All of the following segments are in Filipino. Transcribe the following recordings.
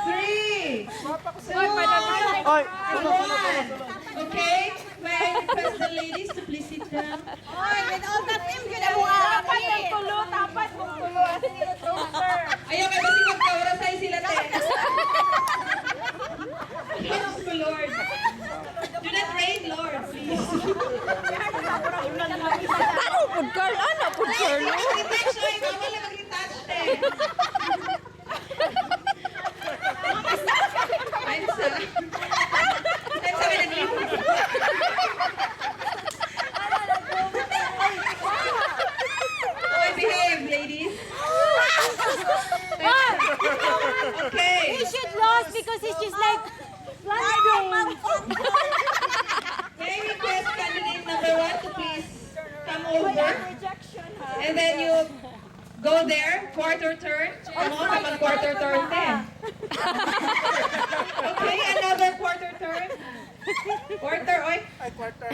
Three. Oy, Okay, may I request the ladies to please sit down. Oy, with all that team, ginawa ka ng tulo, tapat mong tulo. Ayaw kayo kasi magkaurasay sila, te. Yes, my Lord. Do not rain, Lord, please. Ano, food girl? Ano, food girl? Mag-retouch, oy. Bawal na mag-retouch, te. I'm sorry. I'm sorry, nag-retouch. Okay, behave, ladies. Okay. He should lose because he's just like flying. May I request candidate number 1 to please come over. And then you go there, quarter turn. Come on, kapag quarter turn din. Okay, another quarter turn. Quarter, oy. ay quarter.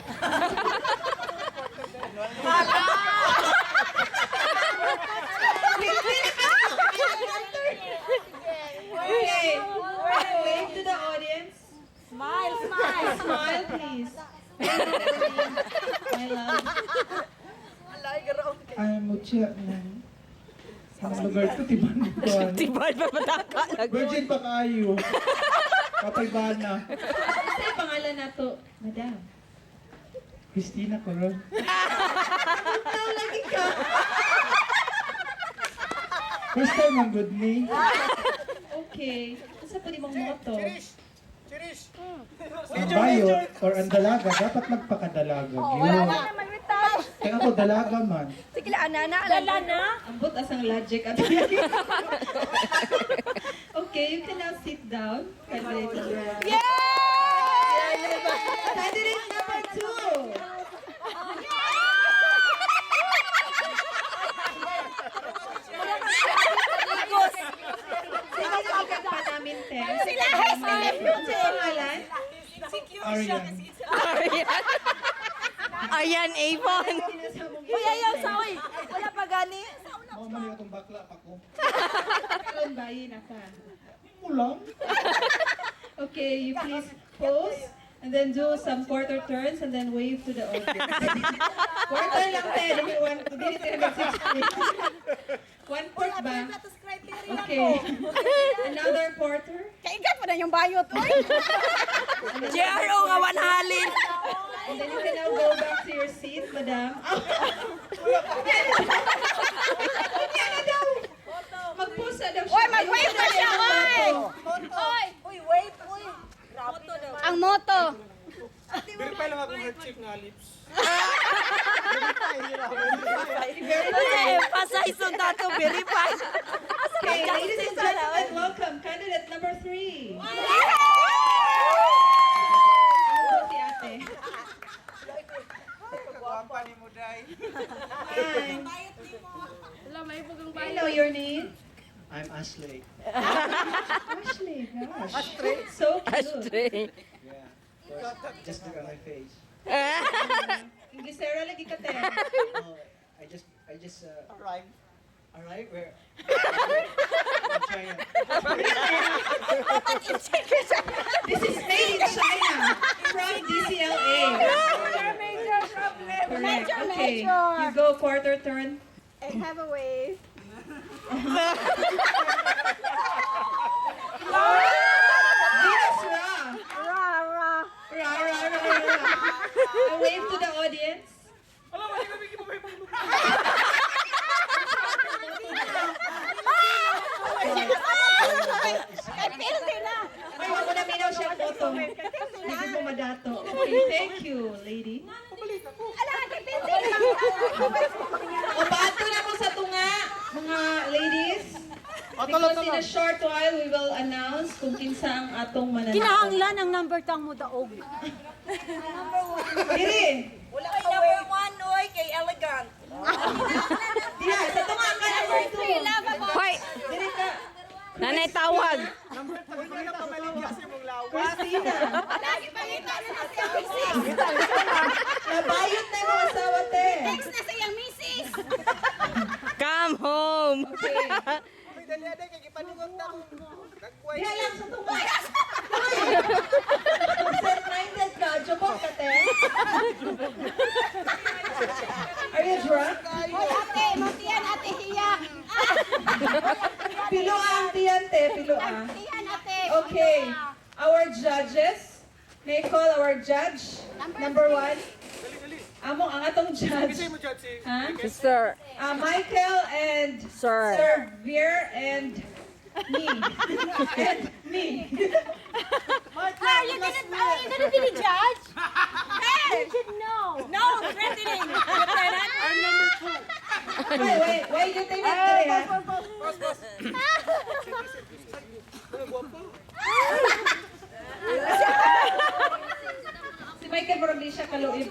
Okay, wave to the audience. Smile, smile. Smile, please. My love. Ay, mutya na. Ang lugar ko, tiban ko. Tibay pa pataka. Virgin pa kayo. Kapay ba na? Ano yung pangalan na to, madam? Christina Coron. Lagi ka. First time ang good name. Okay. Asa po di mong moto? Chirish. Ang bayot or ang dalaga, dapat magpakadalaga. Wala Yun. na naman retouch. Kaya ako dalaga man. Sige lang, ana. Dala na. Ambot asang logic at Okay, you can now sit down. Candidate number 1. Yay! Candidate number 2. Sige, ikat pa namin, te. Sila, sila. Sa pangalan? Arian. Ayan, Avon. Uy, ayaw sa uy. Wala pa gani. Mga mali akong bakla pa ko. Karon bayi na ka. Mulang. Okay, you please pose and then do some quarter turns and then wave to the audience. Quarter lang tayo, dili tayo mag-60. 1/4 ba? Okay. Another quarter. Kaigat pa na yung bayot, uy. JRO nga wanhalin. And then you can now go back to your seat, madam. Yan na daw. Mag-pose na daw siya. Uy, mag-wave na siya, uy. Uy. Uy, wave, uy. Ang moto. Verify lang akong heart shape nga lips. Emphasize on that to verify. Okay, ladies and gentlemen, welcome candidate number 3. Si ate. Pagwampa ni mo, day. Hi. I know your name. I'm Ashley. Ashley, gosh. So cute. Yeah. Just look at my face. Inglesera lagi ka, te. Oh, I just Arrive. arrived where? In China. This is made in China from DCLA. Major problem. Correct. Okay. You go quarter turn. And have a wave. Venus Ra. Rah, rah. Ra, ra, ra, ra, ra. A wave to the audience. Alam mo, hindi kami kipapay pa. Kapildi na. Ay, wag mo na minaw siya photo. Hindi mo madato. Okay, thank you, lady. Ala, kapildi na. O, pato na mo sa tunga, mga ladies. Because in a short while, we will announce kung kinsa ang atong mananato. Kinahanglan ang number tang mo daog. Diri! Wala ka number 1 oy kay elegant. Diya, sa tunga ka number 2. Hoy, Diri ka. nanay tawag. Huwag na napamaligyan sa mong lawas. Christina. Lagi pangita sa siya misis. Nabayot na yung mga asawa, te. Text na sa iyang misis. Come home. Okay. Uy, dali aday, kay gipaningot na ko. Nagkuhay. Diha lang sa tumayas. Set-minded ka. Jumok ka, te. Are you drunk? Hoy, ate, mutian, ate, hiya. Piluang tiyan, te. Piluang. Hiyan, ate. Okay. Our judges. May I call our judge? Number 1. Dali, dali. Among ang atong Kasi judge. mo judge si Ha? Michael. Sir. Michael and Sir. Sir Veer and me. And me. You didn't be the judge? Hey! You should know. No, threatening. Lieutenant. I'm number 2. Wait, you think it? Boss, boss. Ano, guwapo? Si Michael parang di siya kaluib ni